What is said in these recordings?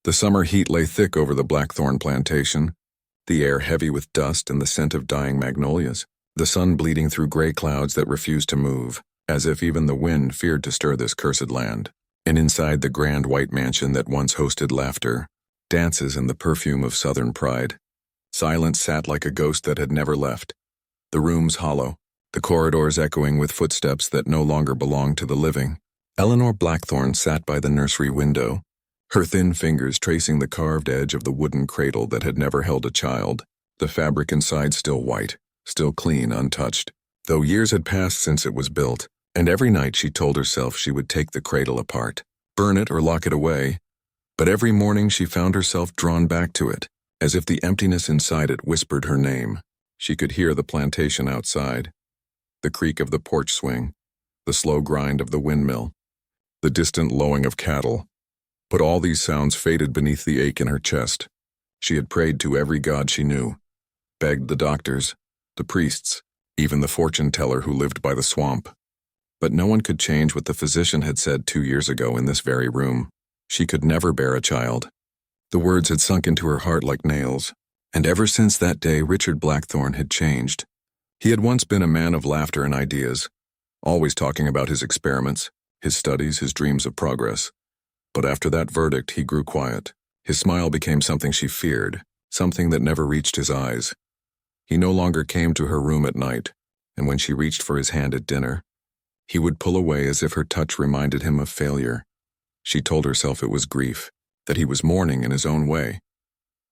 The summer heat lay thick over the blackthorn plantation, the air heavy with dust and the scent of dying magnolias, the sun bleeding through gray clouds that refused to move, as if even the wind feared to stir this cursed land. And inside the grand white mansion that once hosted laughter, dances and the perfume of southern pride, silence sat like a ghost that had never left. The rooms hollow, the corridors echoing with footsteps that no longer belonged to the living. Eleanor Blackthorne sat by the nursery window, her thin fingers tracing the carved edge of the wooden cradle that had never held a child, the fabric inside still white, still clean, untouched, though years had passed since it was built, and every night she told herself she would take the cradle apart, burn it or lock it away, but every morning she found herself drawn back to it, as if the emptiness inside it whispered her name. She could hear the plantation outside, the creak of the porch swing, the slow grind of the windmill, the distant lowing of cattle. But all these sounds faded beneath the ache in her chest. She had prayed to every god she knew, begged the doctors, the priests, even the fortune-teller who lived by the swamp. But no one could change what the physician had said 2 years ago in this very room. She could never bear a child. The words had sunk into her heart like nails, and ever since that day Richard Blackthorne had changed. He had once been a man of laughter and ideas, always talking about his experiments, his studies, his dreams of progress. But after that verdict, he grew quiet. His smile became something she feared, something that never reached his eyes. He no longer came to her room at night, and when she reached for his hand at dinner, he would pull away as if her touch reminded him of failure. She told herself it was grief, that he was mourning in his own way.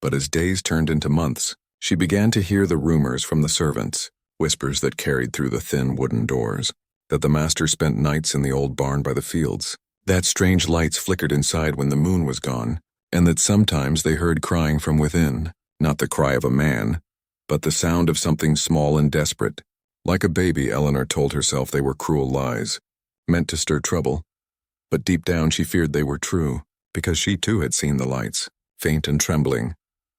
But as days turned into months, she began to hear the rumors from the servants, whispers that carried through the thin wooden doors, that the master spent nights in the old barn by the fields, that strange lights flickered inside when the moon was gone, and that sometimes they heard crying from within, not the cry of a man, but the sound of something small and desperate. Like a baby, Eleanor told herself they were cruel lies, meant to stir trouble. But deep down she feared they were true, because she too had seen the lights, faint and trembling,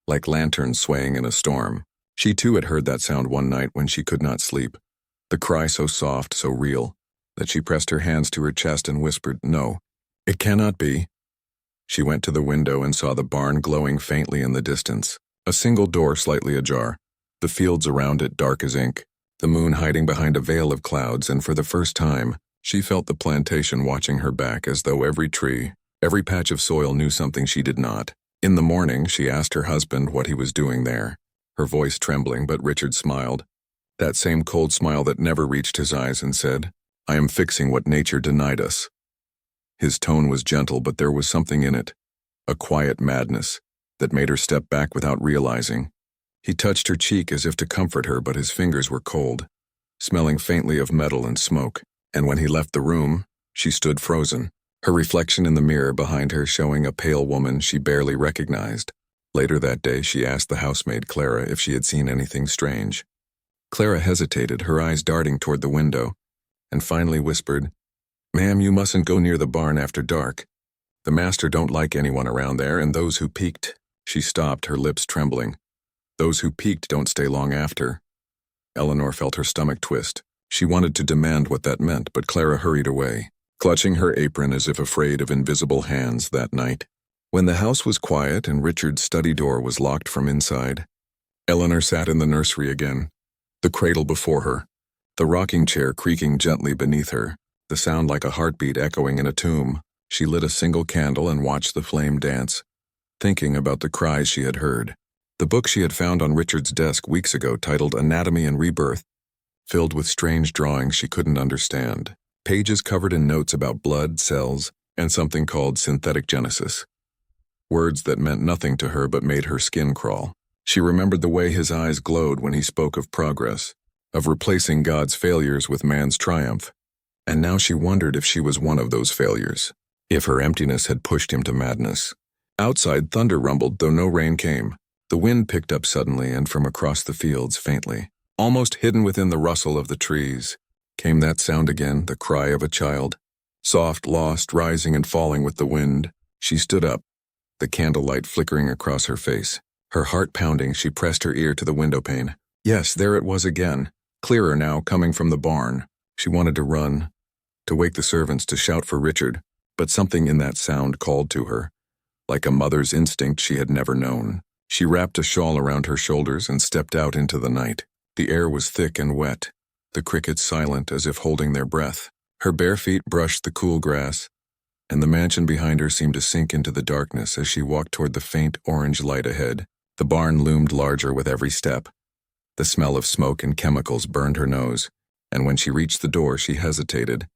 like lanterns swaying in a storm. She too had heard that sound one night when she could not sleep, the cry so soft, so real, that she pressed her hands to her chest and whispered, "No, it cannot be." She went to the window and saw the barn glowing faintly in the distance, a single door slightly ajar, the fields around it dark as ink, the moon hiding behind a veil of clouds, and for the first time, she felt the plantation watching her back as though every tree, every patch of soil knew something she did not. In the morning, she asked her husband what he was doing there, her voice trembling, but Richard smiled, that same cold smile that never reached his eyes, and said, "I am fixing what nature denied us." His tone was gentle, but there was something in it, a quiet madness, that made her step back without realizing. He touched her cheek as if to comfort her, but his fingers were cold, smelling faintly of metal and smoke, and when he left the room, she stood frozen, her reflection in the mirror behind her showing a pale woman she barely recognized. Later that day, she asked the housemaid Clara if she had seen anything strange. Clara hesitated, her eyes darting toward the window, and finally whispered, "Ma'am, you mustn't go near the barn after dark. The master don't like anyone around there, and those who peeked." She stopped, her lips trembling. "Those who peeked don't stay long after." Eleanor felt her stomach twist. She wanted to demand what that meant, but Clara hurried away, clutching her apron as if afraid of invisible hands that night. When the house was quiet and Richard's study door was locked from inside, Eleanor sat in the nursery again, the cradle before her, the rocking chair creaking gently beneath her, the sound like a heartbeat echoing in a tomb. She lit a single candle and watched the flame dance, thinking about the cries she had heard. The book she had found on Richard's desk weeks ago, titled Anatomy and Rebirth, filled with strange drawings she couldn't understand, pages covered in notes about blood, cells, and something called synthetic genesis. Words that meant nothing to her but made her skin crawl. She remembered the way his eyes glowed when he spoke of progress, of replacing God's failures with man's triumph. And now she wondered if she was one of those failures, if her emptiness had pushed him to madness. Outside, thunder rumbled, though no rain came. The wind picked up suddenly, and from across the fields, faintly, almost hidden within the rustle of the trees, came that sound again, the cry of a child. Soft, lost, rising and falling with the wind. She stood up, the candlelight flickering across her face. Her heart pounding, she pressed her ear to the windowpane. Yes, there it was again, clearer now, coming from the barn. She wanted to run, to wake the servants, to shout for Richard, but something in that sound called to her, like a mother's instinct she had never known. She wrapped a shawl around her shoulders and stepped out into the night. The air was thick and wet, the crickets silent as if holding their breath. Her bare feet brushed the cool grass, and the mansion behind her seemed to sink into the darkness as she walked toward the faint orange light ahead. The barn loomed larger with every step. The smell of smoke and chemicals burned her nose, and when she reached the door she hesitated.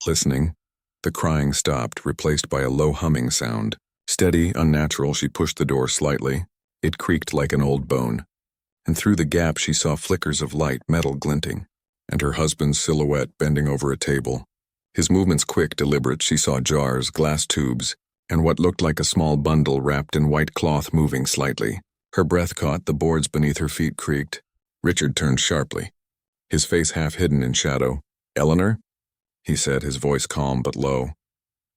Listening, the crying stopped, replaced by a low humming sound. Steady, unnatural, she pushed the door slightly. It creaked like an old bone, and through the gap she saw flickers of light, metal glinting, and her husband's silhouette bending over a table. His movements quick, deliberate. She saw jars, glass tubes, and what looked like a small bundle wrapped in white cloth moving slightly. Her breath caught, the boards beneath her feet creaked. Richard turned sharply, his face half hidden in shadow. "Eleanor?" he said, his voice calm but low.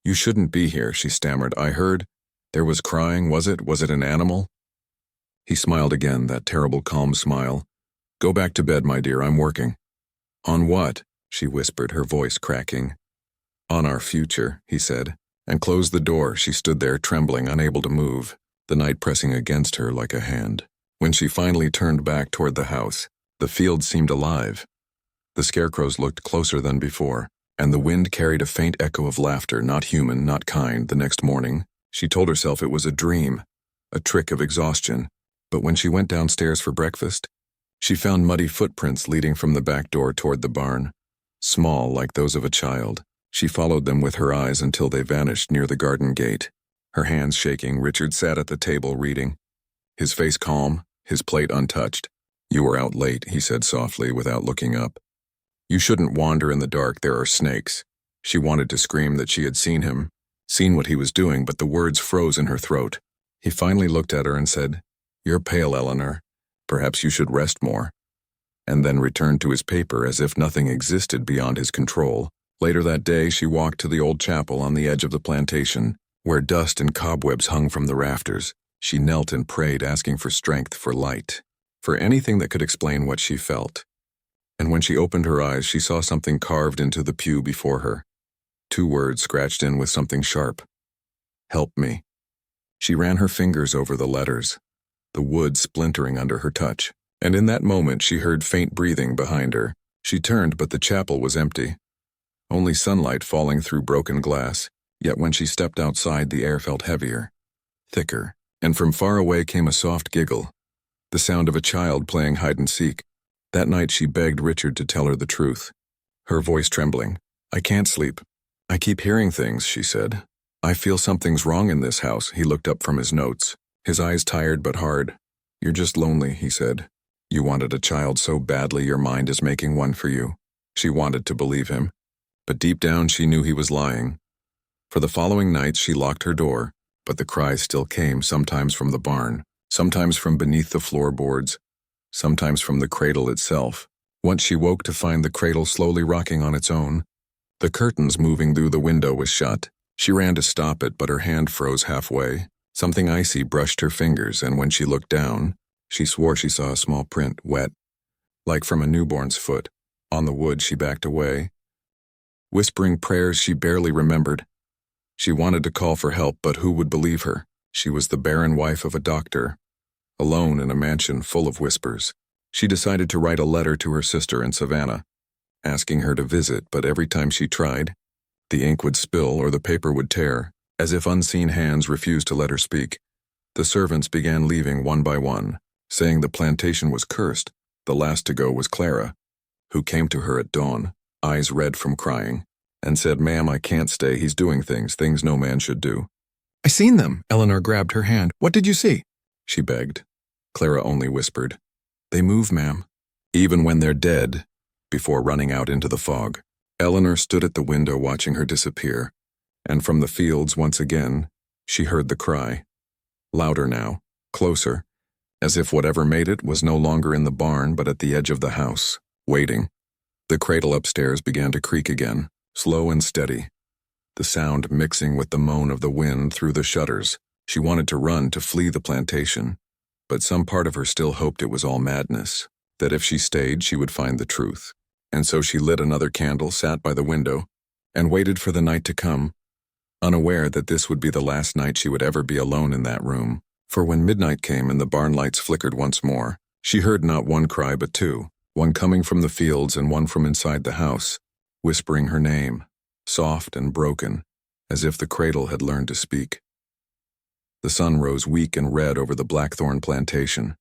"You shouldn't be here," she stammered. "I heard. There was crying, was it? Was it an animal?" He smiled again, that terrible calm smile. "Go back to bed, my dear, I'm working." "On what?" she whispered, her voice cracking. "On our future," he said, and closed the door. She stood there, trembling, unable to move, the night pressing against her like a hand. When she finally turned back toward the house, the field seemed alive. The scarecrows looked closer than before, and the wind carried a faint echo of laughter, not human, not kind. The next morning, she told herself it was a dream, a trick of exhaustion. But when she went downstairs for breakfast, she found muddy footprints leading from the back door toward the barn, small like those of a child. She followed them with her eyes until they vanished near the garden gate. Her hands shaking, Richard sat at the table reading, his face calm, his plate untouched. "You were out late," he said softly without looking up. "You shouldn't wander in the dark, there are snakes." She wanted to scream that she had seen him, seen what he was doing, but the words froze in her throat. He finally looked at her and said, "You're pale, Eleanor. Perhaps you should rest more," and then returned to his paper as if nothing existed beyond his control. Later that day, she walked to the old chapel on the edge of the plantation, where dust and cobwebs hung from the rafters. She knelt and prayed, asking for strength, for light, for anything that could explain what she felt. And when she opened her eyes, she saw something carved into the pew before her. 2 words scratched in with something sharp. "Help me." She ran her fingers over the letters, the wood splintering under her touch, and in that moment she heard faint breathing behind her. She turned, but the chapel was empty. Only sunlight falling through broken glass, yet when she stepped outside the air felt heavier, thicker, and from far away came a soft giggle, the sound of a child playing hide-and-seek. That night she begged Richard to tell her the truth, her voice trembling. "I can't sleep. I keep hearing things," she said. "I feel something's wrong in this house." He looked up from his notes, his eyes tired but hard. "You're just lonely," he said. "You wanted a child so badly your mind is making one for you." She wanted to believe him, but deep down she knew he was lying. For the following nights she locked her door, but the cries still came, sometimes from the barn, sometimes from beneath the floorboards, sometimes from the cradle itself. Once she woke to find the cradle slowly rocking on its own. The curtains moving through the window was shut. She ran to stop it, but her hand froze halfway. Something icy brushed her fingers, and when she looked down, she swore she saw a small print, wet, like from a newborn's foot. On the wood she backed away, whispering prayers she barely remembered. She wanted to call for help, but who would believe her? She was the barren wife of a doctor, alone in a mansion full of whispers. She decided to write a letter to her sister in Savannah, asking her to visit, but every time she tried, the ink would spill or the paper would tear, as if unseen hands refused to let her speak. The servants began leaving one by one, saying the plantation was cursed. The last to go was Clara, who came to her at dawn, eyes red from crying, and said, "Ma'am, I can't stay. He's doing things no man should do." "I seen them." Eleanor grabbed her hand. "What did you see?" she begged. Clara only whispered, "They move, ma'am, even when they're dead," before running out into the fog. Eleanor stood at the window watching her disappear, and from the fields once again, she heard the cry. Louder now, closer, as if whatever made it was no longer in the barn but at the edge of the house, waiting. The cradle upstairs began to creak again, slow and steady, the sound mixing with the moan of the wind through the shutters. She wanted to run, to flee the plantation, but some part of her still hoped it was all madness, that if she stayed she would find the truth. And so she lit another candle, sat by the window, and waited for the night to come. unaware that this would be the last night she would ever be alone in that room. For when midnight came and the barn lights flickered once more, she heard not one cry but two, one coming from the fields and one from inside the house, whispering her name, soft and broken, as if the cradle had learned to speak. The sun rose weak and red over the blackthorn plantation,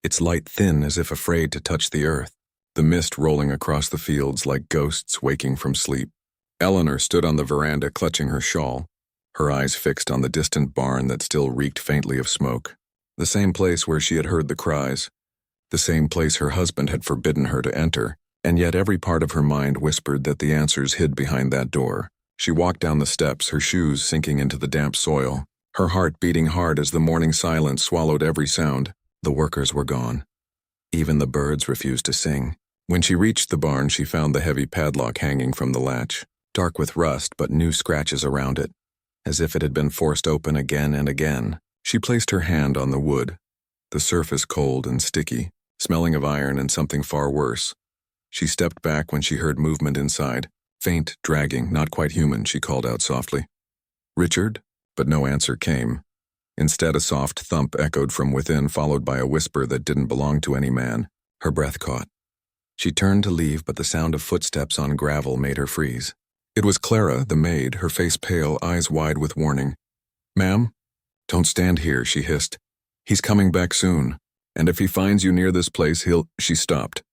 its light thin as if afraid to touch the earth, the mist rolling across the fields like ghosts waking from sleep. Eleanor stood on the veranda clutching her shawl, her eyes fixed on the distant barn that still reeked faintly of smoke. The same place where she had heard the cries, the same place her husband had forbidden her to enter, and yet every part of her mind whispered that the answers hid behind that door. She walked down the steps, her shoes sinking into the damp soil, her heart beating hard as the morning silence swallowed every sound. The workers were gone. Even the birds refused to sing. When she reached the barn, she found the heavy padlock hanging from the latch, dark with rust but new scratches around it, as if it had been forced open again and again. She placed her hand on the wood, the surface cold and sticky, smelling of iron and something far worse. She stepped back when she heard movement inside, faint, dragging, not quite human, she called out softly. "Richard?" But no answer came. Instead, a soft thump echoed from within, followed by a whisper that didn't belong to any man. Her breath caught. She turned to leave, but the sound of footsteps on gravel made her freeze. It was Clara, the maid, her face pale, eyes wide with warning. "Ma'am? Don't stand here," she hissed. "He's coming back soon, and if he finds you near this place, he'll—" She stopped,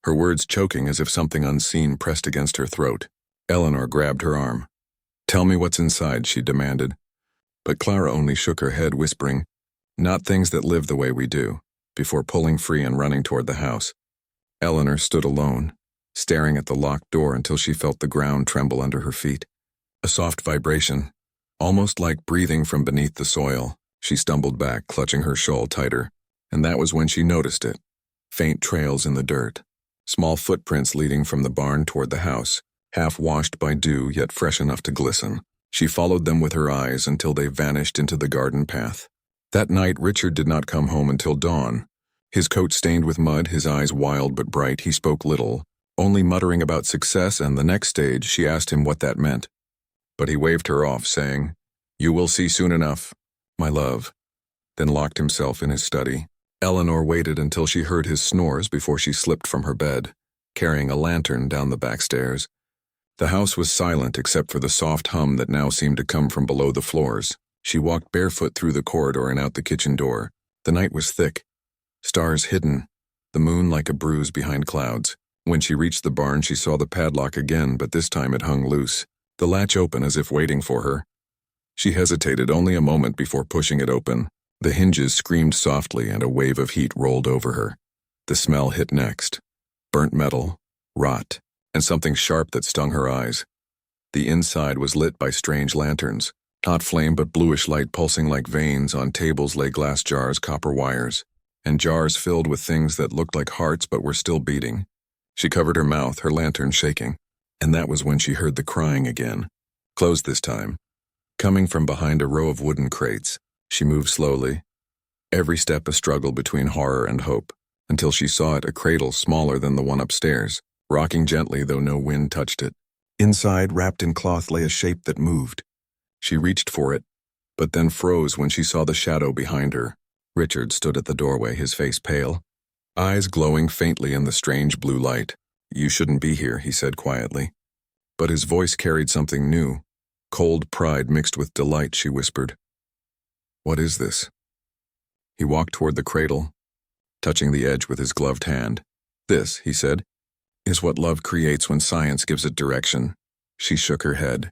her words choking as if something unseen pressed against her throat. Eleanor grabbed her arm. "Tell me what's inside," she demanded. But Clara only shook her head, whispering, "Not things that live the way we do," before pulling free and running toward the house. Eleanor stood alone, staring at the locked door until she felt the ground tremble under her feet. A soft vibration, almost like breathing from beneath the soil. She stumbled back, clutching her shawl tighter, and that was when she noticed it. Faint trails in the dirt, small footprints leading from the barn toward the house, half washed by dew yet fresh enough to glisten. She followed them with her eyes until they vanished into the garden path. That night, Richard did not come home until dawn. His coat stained with mud, his eyes wild but bright, he spoke little, only muttering about success and the next stage. She asked him what that meant. But he waved her off, saying, "You will see soon enough, my love," then locked himself in his study. Eleanor waited until she heard his snores before she slipped from her bed, carrying a lantern down the back stairs. The house was silent except for the soft hum that now seemed to come from below the floors. She walked barefoot through the corridor and out the kitchen door. The night was thick, stars hidden, the moon like a bruise behind clouds. When she reached the barn, she saw the padlock again, but this time it hung loose, the latch open as if waiting for her. She hesitated only a moment before pushing it open. The hinges screamed softly and a wave of heat rolled over her. The smell hit next. Burnt metal, rot, and something sharp that stung her eyes. The inside was lit by strange lanterns, not flame but bluish light pulsing like veins. On tables lay glass jars, copper wires, and jars filled with things that looked like hearts but were still beating. She covered her mouth, her lantern shaking, and that was when she heard the crying again, closed this time, coming from behind a row of wooden crates. She moved slowly, every step a struggle between horror and hope, until she saw it, a cradle smaller than the one upstairs, rocking gently though no wind touched it. Inside, wrapped in cloth, lay a shape that moved. She reached for it, but then froze when she saw the shadow behind her. Richard stood at the doorway, his face pale, eyes glowing faintly in the strange blue light. "You shouldn't be here," he said quietly. But his voice carried something new, cold pride mixed with delight. She whispered, "What is this?" He walked toward the cradle, touching the edge with his gloved hand. "This," he said, "is what love creates when science gives it direction." She shook her head,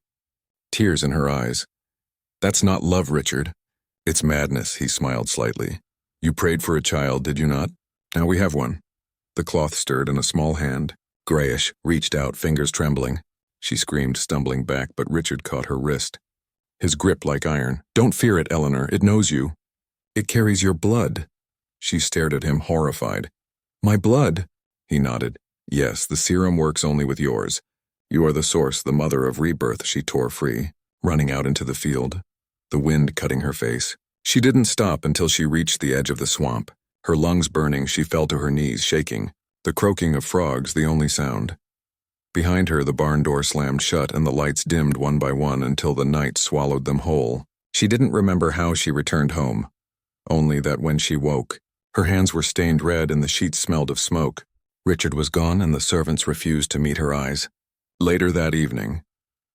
tears in her eyes. "That's not love, Richard. It's madness," he smiled slightly. "You prayed for a child, did you not? Now we have one." The cloth stirred and a small hand, grayish, reached out, fingers trembling. She screamed, stumbling back, but Richard caught her wrist, his grip like iron. "Don't fear it, Eleanor. It knows you. It carries your blood." She stared at him, horrified. "My blood?" He nodded. "Yes, the serum works only with yours. You are the source, the mother of rebirth." She tore free, running out into the field, the wind cutting her face. She didn't stop until she reached the edge of the swamp. Her lungs burning, she fell to her knees, shaking, the croaking of frogs the only sound. Behind her, the barn door slammed shut and the lights dimmed one by one until the night swallowed them whole. She didn't remember how she returned home, only that when she woke, her hands were stained red and the sheets smelled of smoke. Richard was gone and the servants refused to meet her eyes. Later that evening,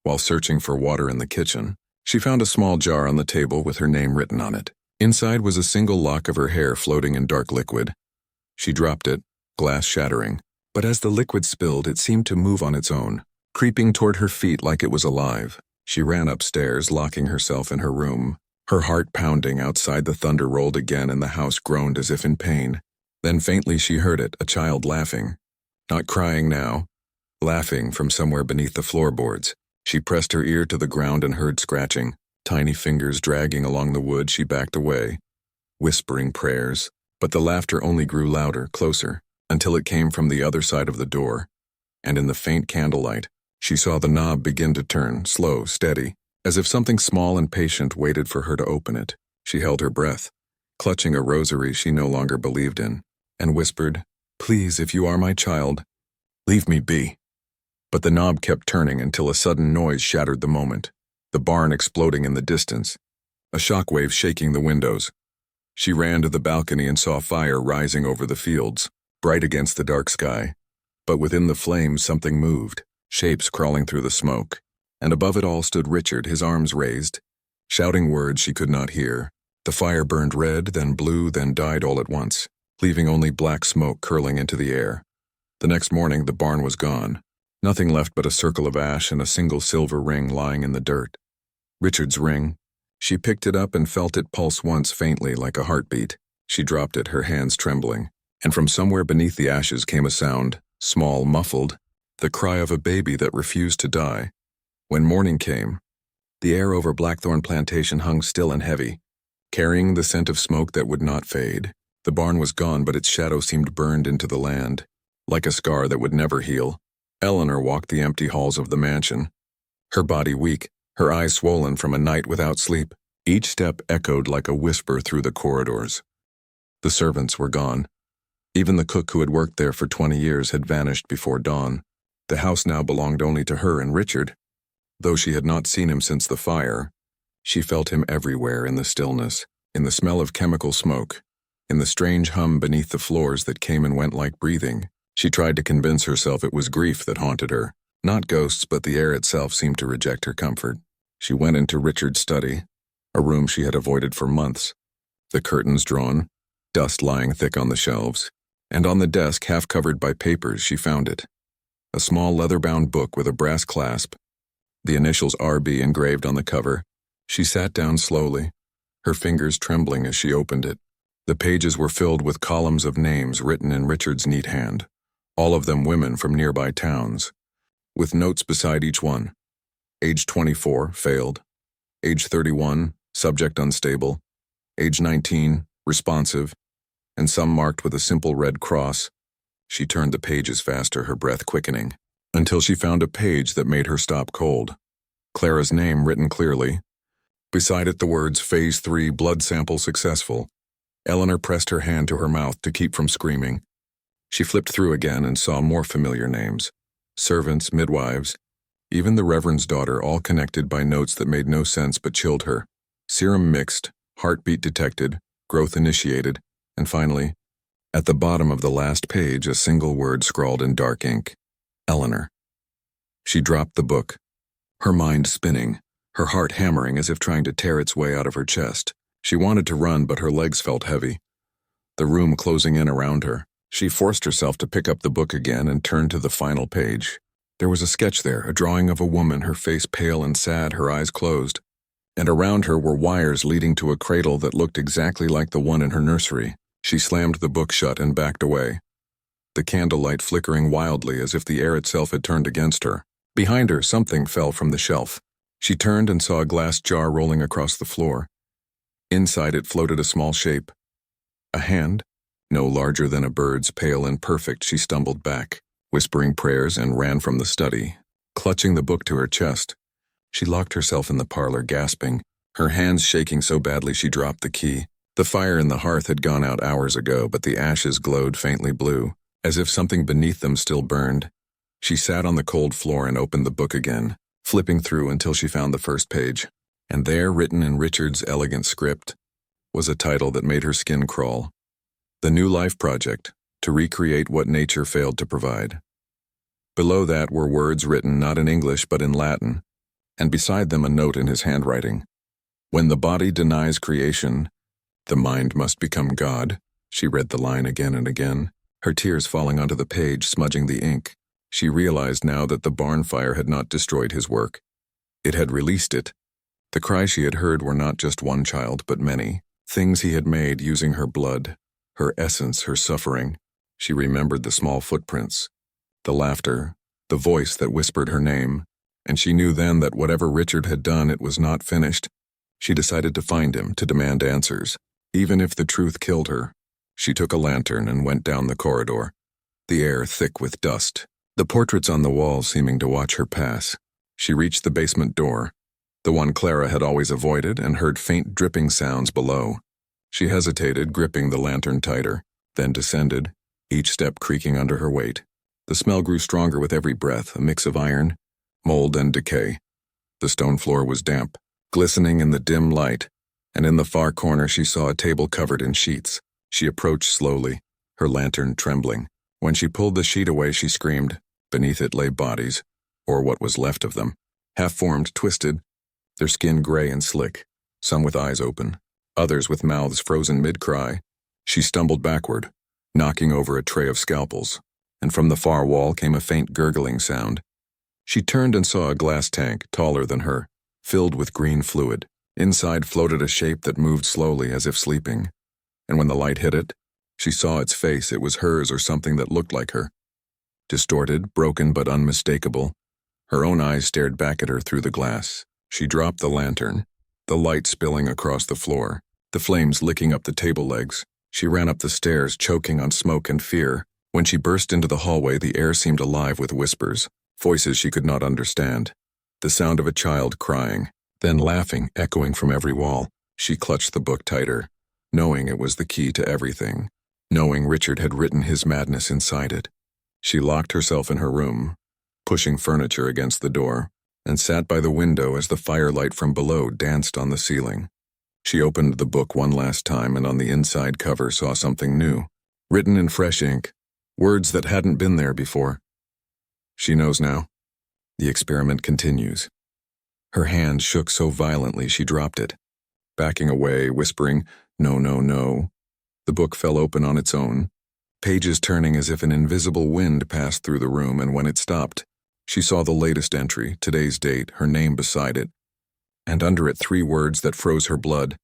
while searching for water in the kitchen, she found a small jar on the table with her name written on it. Inside was a single lock of her hair floating in dark liquid. She dropped it, glass shattering, but as the liquid spilled, it seemed to move on its own, creeping toward her feet like it was alive. She ran upstairs, locking herself in her room. Her heart pounding. Outside, the thunder rolled again and the house groaned as if in pain. Then faintly she heard it, a child laughing. Not crying now, laughing from somewhere beneath the floorboards. She pressed her ear to the ground and heard scratching. Tiny fingers dragging along the wood, she backed away, whispering prayers. But the laughter only grew louder, closer, until it came from the other side of the door. And in the faint candlelight, she saw the knob begin to turn, slow, steady, as if something small and patient waited for her to open it. She held her breath, clutching a rosary she no longer believed in, and whispered, "Please, if you are my child, leave me be." But the knob kept turning until a sudden noise shattered the moment, the barn exploding in the distance, a shockwave shaking the windows. She ran to the balcony and saw fire rising over the fields, bright against the dark sky. But within the flames something moved, shapes crawling through the smoke, and above it all stood Richard, his arms raised, shouting words she could not hear. The fire burned red, then blue, then died all at once, leaving only black smoke curling into the air. The next morning the barn was gone, nothing left but a circle of ash and a single silver ring lying in the dirt. Richard's ring. She picked it up and felt it pulse once faintly like a heartbeat. She dropped it, her hands trembling, and from somewhere beneath the ashes came a sound, small, muffled, the cry of a baby that refused to die. When morning came, the air over Blackthorn Plantation hung still and heavy, carrying the scent of smoke that would not fade. The barn was gone, but its shadow seemed burned into the land, like a scar that would never heal. Eleanor walked the empty halls of the mansion, her body weak, her eyes swollen from a night without sleep. Each step echoed like a whisper through the corridors. The servants were gone. Even the cook who had worked there for 20 years had vanished before dawn. The house now belonged only to her and Richard. Though she had not seen him since the fire, she felt him everywhere in the stillness, in the smell of chemical smoke, in the strange hum beneath the floors that came and went like breathing. She tried to convince herself it was grief that haunted her. Not ghosts, but the air itself seemed to reject her comfort. She went into Richard's study, a room she had avoided for months. The curtains drawn, dust lying thick on the shelves, and on the desk, half covered by papers, she found it. A small leather-bound book with a brass clasp, the initials RB engraved on the cover. She sat down slowly, her fingers trembling as she opened it. The pages were filled with columns of names written in Richard's neat hand, all of them women from nearby towns, with notes beside each one. Age 24, failed. Age 31, subject unstable. Age 19, responsive, and some marked with a simple red cross. She turned the pages faster, her breath quickening, until she found a page that made her stop cold. Clara's name written clearly. Beside it the words, Phase 3, blood sample successful. Eleanor pressed her hand to her mouth to keep from screaming. She flipped through again and saw more familiar names. Servants, midwives, even the Reverend's daughter, all connected by notes that made no sense but chilled her. Serum mixed, heartbeat detected, growth initiated, and finally, at the bottom of the last page, a single word scrawled in dark ink. Eleanor. She dropped the book, her mind spinning, her heart hammering as if trying to tear its way out of her chest. She wanted to run, but her legs felt heavy, the room closing in around her. She forced herself to pick up the book again and turn to the final page. There was a sketch there, a drawing of a woman, her face pale and sad, her eyes closed. And around her were wires leading to a cradle that looked exactly like the one in her nursery. She slammed the book shut and backed away, the candlelight flickering wildly as if the air itself had turned against her. Behind her, something fell from the shelf. She turned and saw a glass jar rolling across the floor. Inside it floated a small shape. A hand, no larger than a bird's, pale and perfect. She stumbled back, whispering prayers, and ran from the study, clutching the book to her chest. She locked herself in the parlor, gasping, her hands shaking so badly she dropped the key. The fire in the hearth had gone out hours ago, but the ashes glowed faintly blue, as if something beneath them still burned. She sat on the cold floor and opened the book again, flipping through until she found the first page. And there, written in Richard's elegant script, was a title that made her skin crawl. The New Life Project, to recreate what nature failed to provide. Below that were words written not in English but in Latin, and beside them a note in his handwriting. When the body denies creation, the mind must become God. She read the line again and again, her tears falling onto the page, smudging the ink. She realized now that the barn fire had not destroyed his work. It had released it. The cries she had heard were not just one child, but many. Things he had made using her blood, her essence, her suffering. She remembered the small footprints, the laughter, the voice that whispered her name, and she knew then that whatever Richard had done, it was not finished. She decided to find him, to demand answers, even if the truth killed her. She took a lantern and went down the corridor, the air thick with dust, the portraits on the wall seeming to watch her pass. She reached the basement door, the one Clara had always avoided, and heard faint dripping sounds below. She hesitated, gripping the lantern tighter, then descended, each step creaking under her weight. The smell grew stronger with every breath, a mix of iron, mold, and decay. The stone floor was damp, glistening in the dim light, and in the far corner she saw a table covered in sheets. She approached slowly, her lantern trembling. When she pulled the sheet away, she screamed. Beneath it lay bodies, or what was left of them, half-formed, twisted, their skin gray and slick, some with eyes open, others with mouths frozen mid-cry. She stumbled backward, knocking over a tray of scalpels, and from the far wall came a faint gurgling sound. She turned and saw a glass tank, taller than her, filled with green fluid. Inside floated a shape that moved slowly as if sleeping, and when the light hit it, she saw its face. It was hers, or something that looked like her. Distorted, broken, but unmistakable, her own eyes stared back at her through the glass. She dropped the lantern, the light spilling across the floor, the flames licking up the table legs. She ran up the stairs, choking on smoke and fear. When she burst into the hallway, the air seemed alive with whispers, voices she could not understand. The sound of a child crying, then laughing, echoing from every wall. She clutched the book tighter, knowing it was the key to everything, knowing Richard had written his madness inside it. She locked herself in her room, pushing furniture against the door, and sat by the window as the firelight from below danced on the ceiling. She opened the book one last time and on the inside cover saw something new, written in fresh ink, words that hadn't been there before. She knows now. The experiment continues. Her hand shook so violently she dropped it, backing away, whispering, "No, no, no." The book fell open on its own, pages turning as if an invisible wind passed through the room, and when it stopped, she saw the latest entry, today's date, her name beside it, and under it 3 words that froze her blood.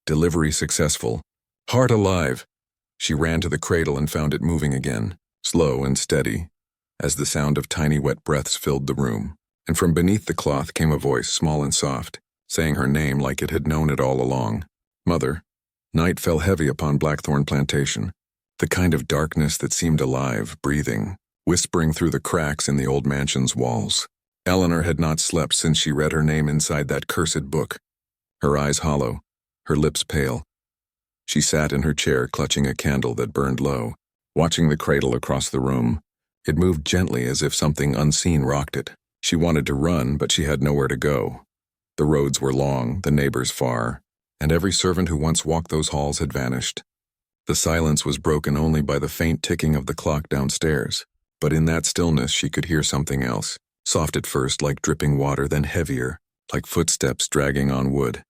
Delivery successful. Heart alive. She ran to the cradle and found it moving again, slow and steady, as the sound of tiny wet breaths filled the room. And from beneath the cloth came a voice, small and soft, saying her name like it had known it all along. Mother. Night fell heavy upon Blackthorn Plantation, the kind of darkness that seemed alive, breathing, whispering through the cracks in the old mansion's walls. Eleanor had not slept since she read her name inside that cursed book, her eyes hollow, her lips pale. She sat in her chair, clutching a candle that burned low, watching the cradle across the room. It moved gently as if something unseen rocked it. She wanted to run, but she had nowhere to go. The roads were long, the neighbors far, and every servant who once walked those halls had vanished. The silence was broken only by the faint ticking of the clock downstairs, but in that stillness she could hear something else, soft at first like dripping water, then heavier, like footsteps dragging on wood.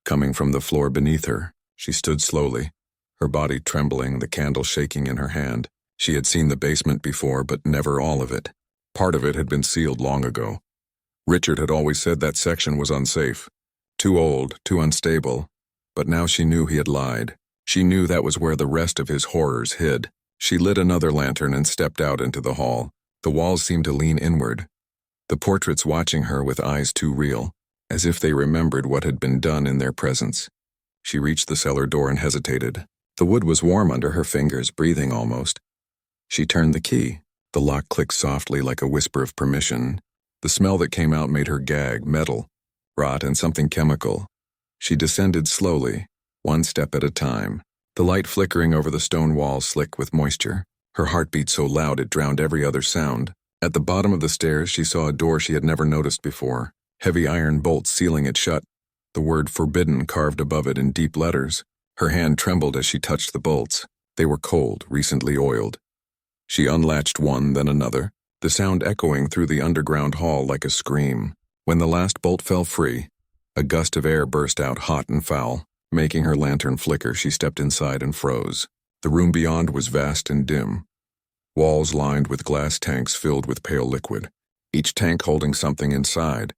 Coming from the floor beneath her, she stood slowly, her body trembling, the candle shaking in her hand. She had seen the basement before, but never all of it. Part of it had been sealed long ago. Richard had always said that section was unsafe, too old, too unstable, but now she knew he had lied. She knew that was where the rest of his horrors hid. She lit another lantern and stepped out into the hall. The walls seemed to lean inward, the portraits watching her with eyes too real, as if they remembered what had been done in their presence. She reached the cellar door and hesitated. The wood was warm under her fingers, breathing almost. She turned the key. The lock clicked softly like a whisper of permission. The smell that came out made her gag, metal, rot, and something chemical. She descended slowly, one step at a time, the light flickering over the stone walls slick with moisture. Her heartbeat so loud it drowned every other sound. At the bottom of the stairs, she saw a door she had never noticed before, heavy iron bolts sealing it shut, the word forbidden carved above it in deep letters. Her hand trembled as she touched the bolts. They were cold, recently oiled. She unlatched one, then another, the sound echoing through the underground hall like a scream. When the last bolt fell free, a gust of air burst out hot and foul. Making her lantern flicker, she stepped inside and froze. The room beyond was vast and dim. Walls lined with glass tanks filled with pale liquid, each tank holding something inside.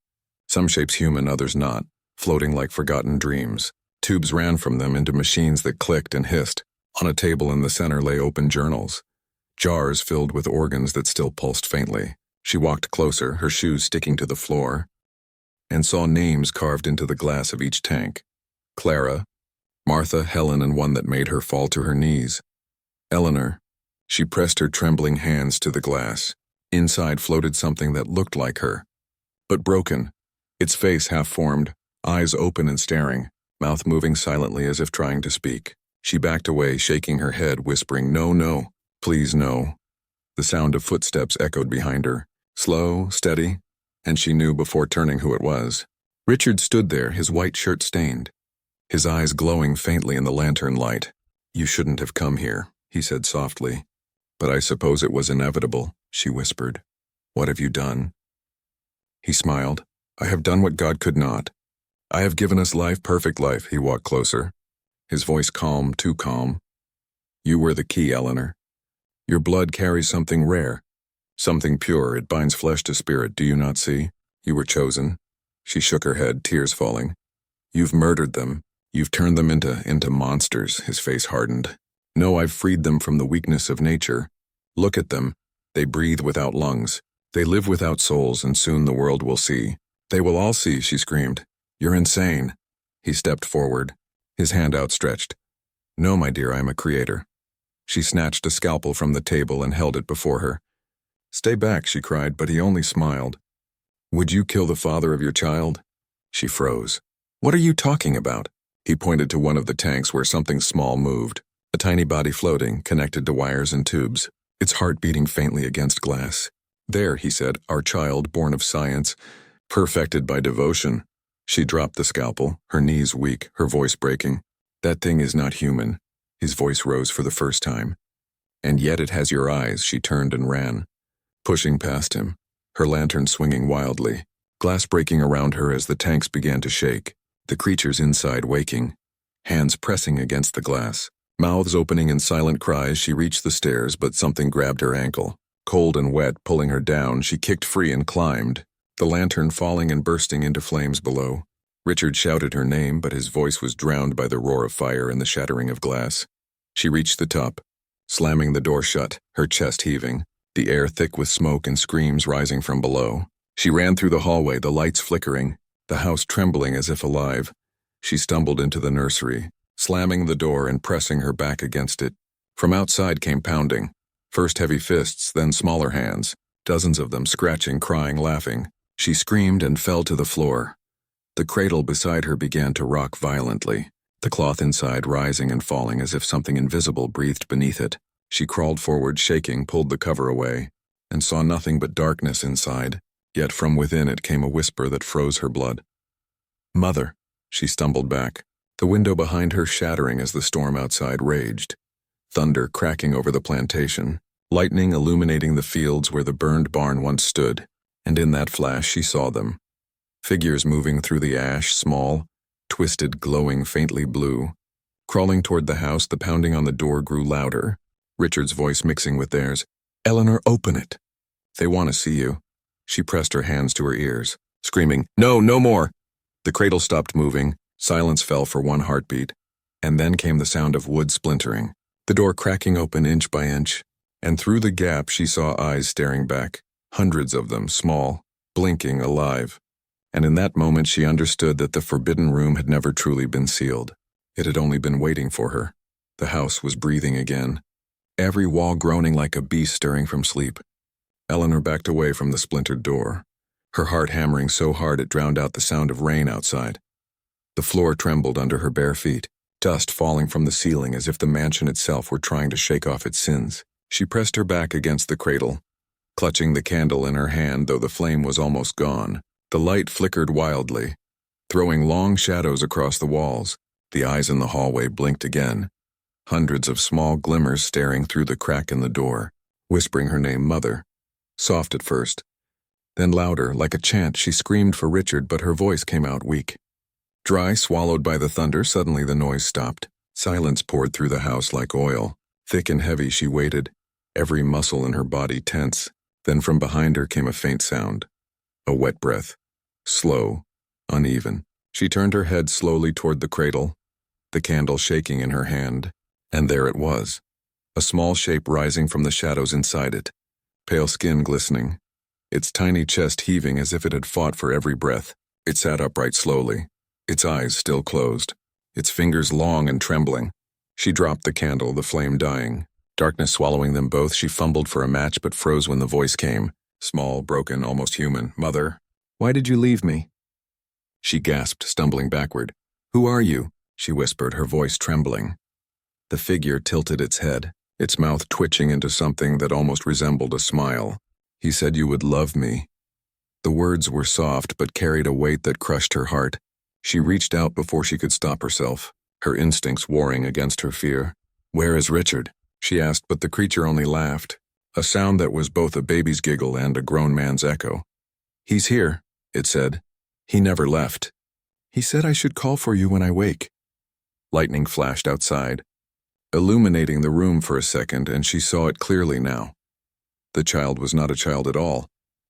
Some shapes human, others not, floating like forgotten dreams. Tubes ran from them into machines that clicked and hissed. On a table in the center lay open journals, jars filled with organs that still pulsed faintly. She walked closer, her shoes sticking to the floor, and saw names carved into the glass of each tank. Clara, Martha, Helen, and one that made her fall to her knees. Eleanor. She pressed her trembling hands to the glass. Inside floated something that looked like her, but broken, its face half-formed, eyes open and staring, mouth moving silently as if trying to speak. She backed away, shaking her head, whispering, "No, no, please no." The sound of footsteps echoed behind her, slow, steady, and she knew before turning who it was. Richard stood there, his white shirt stained, his eyes glowing faintly in the lantern light. "You shouldn't have come here," he said softly. "But I suppose it was inevitable," she whispered. "What have you done?" He smiled. "I have done what God could not. I have given us life, perfect life." He walked closer, his voice calm, too calm. "You were the key, Eleanor. Your blood carries something rare, something pure. It binds flesh to spirit. Do you not see? You were chosen." She shook her head, tears falling. "You've murdered them. You've turned them into monsters." His face hardened. "No, I've freed them from the weakness of nature. Look at them. They breathe without lungs. They live without souls, and soon the world will see." "They will all see," she screamed. "You're insane." He stepped forward, his hand outstretched. "No, my dear, I am a creator." She snatched a scalpel from the table and held it before her. "Stay back," she cried, but he only smiled. "Would you kill the father of your child?" She froze. "What are you talking about?" He pointed to one of the tanks where something small moved, a tiny body floating, connected to wires and tubes, its heart beating faintly against glass. "There," he said, "our child, born of science, perfected by devotion." She dropped the scalpel, her knees weak, her voice breaking. "That thing is not human." His voice rose for the first time. "And yet it has your eyes." She turned and ran, pushing past him, her lantern swinging wildly, glass breaking around her as the tanks began to shake, the creatures inside waking, hands pressing against the glass, mouths opening in silent cries. She reached the stairs, but something grabbed her ankle. Cold and wet, pulling her down, she kicked free and climbed, the lantern falling and bursting into flames below. Richard shouted her name, but his voice was drowned by the roar of fire and the shattering of glass. She reached the top, slamming the door shut, her chest heaving, the air thick with smoke and screams rising from below. She ran through the hallway, the lights flickering, the house trembling as if alive. She stumbled into the nursery, slamming the door and pressing her back against it. From outside came pounding, first heavy fists, then smaller hands, dozens of them scratching, crying, laughing. She screamed and fell to the floor. The cradle beside her began to rock violently, the cloth inside rising and falling as if something invisible breathed beneath it. She crawled forward, shaking, pulled the cover away, and saw nothing but darkness inside, yet from within it came a whisper that froze her blood. "Mother." She stumbled back, the window behind her shattering as the storm outside raged, thunder cracking over the plantation, lightning illuminating the fields where the burned barn once stood, and in that flash she saw them. Figures moving through the ash, small, twisted, glowing faintly blue. Crawling toward the house, the pounding on the door grew louder, Richard's voice mixing with theirs. "Eleanor, open it. They want to see you." She pressed her hands to her ears, screaming, "No, no more!" The cradle stopped moving, silence fell for one heartbeat, and then came the sound of wood splintering, the door cracking open inch by inch, and through the gap she saw eyes staring back, hundreds of them, small, blinking, alive. And in that moment she understood that the forbidden room had never truly been sealed. It had only been waiting for her. The house was breathing again, every wall groaning like a beast stirring from sleep. Eleanor backed away from the splintered door, her heart hammering so hard it drowned out the sound of rain outside. The floor trembled under her bare feet, dust falling from the ceiling as if the mansion itself were trying to shake off its sins. She pressed her back against the cradle, clutching the candle in her hand though the flame was almost gone. The light flickered wildly, throwing long shadows across the walls. The eyes in the hallway blinked again, hundreds of small glimmers staring through the crack in the door, whispering her name, Mother. Soft at first, then louder, like a chant. She screamed for Richard, but her voice came out weak. Dry, swallowed by the thunder, suddenly the noise stopped. Silence poured through the house like oil. Thick and heavy she waited, every muscle in her body tense. Then from behind her came a faint sound. A wet breath. Slow, uneven. She turned her head slowly toward the cradle, the candle shaking in her hand. And there it was, a small shape rising from the shadows inside it, pale skin glistening, its tiny chest heaving as if it had fought for every breath. It sat upright slowly, its eyes still closed, its fingers long and trembling. She dropped the candle, the flame dying. Darkness swallowing them both, she fumbled for a match but froze when the voice came. Small, broken, almost human. Mother, why did you leave me? She gasped, stumbling backward. Who are you? She whispered, her voice trembling. The figure tilted its head, its mouth twitching into something that almost resembled a smile. He said you would love me. The words were soft but carried a weight that crushed her heart. She reached out before she could stop herself, her instincts warring against her fear. Where is Richard? She asked, but the creature only laughed, a sound that was both a baby's giggle and a grown man's echo. He's here, it said. He never left. He said I should call for you when I wake. Lightning flashed outside, illuminating the room for a second, and she saw it clearly now. The child was not a child at all.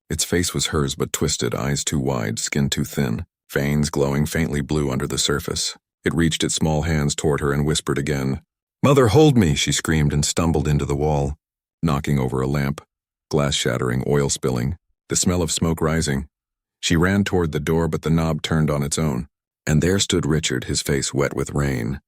Its face was hers but twisted, eyes too wide, skin too thin, veins glowing faintly blue under the surface. It reached its small hands toward her and whispered again. Mother, hold me, she screamed and stumbled into the wall, knocking over a lamp, glass shattering, oil spilling, the smell of smoke rising. She ran toward the door, but the knob turned on its own, and there stood Richard, his face wet with rain,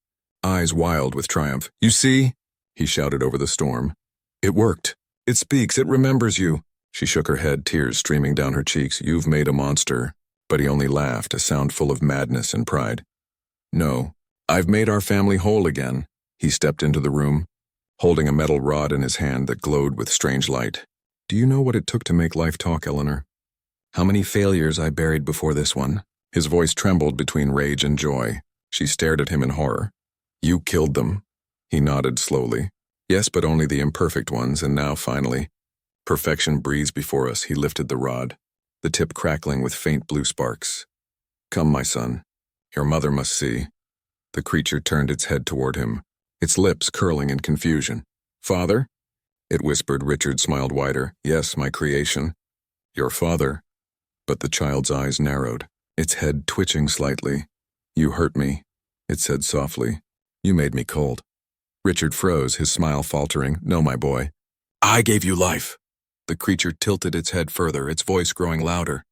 eyes wild with triumph. You see? He shouted over the storm. It worked. It speaks. It remembers you. She shook her head, tears streaming down her cheeks. You've made a monster. But he only laughed, a sound full of madness and pride. No, I've made our family whole again. He stepped into the room, holding a metal rod in his hand that glowed with strange light. Do you know what it took to make life talk, Eleanor? How many failures I buried before this one? His voice trembled between rage and joy. She stared at him in horror. You killed them. He nodded slowly. Yes, but only the imperfect ones, and now, finally, perfection breathes before us. He lifted the rod, the tip crackling with faint blue sparks. Come, my son. Your mother must see. The creature turned its head toward him, its lips curling in confusion. Father? It whispered. Richard smiled wider. Yes, my creation. Your father. But the child's eyes narrowed, its head twitching slightly. You hurt me, it said softly. You made me cold. Richard froze, his smile faltering. No, my boy. I gave you life. The creature tilted its head further, its voice growing louder.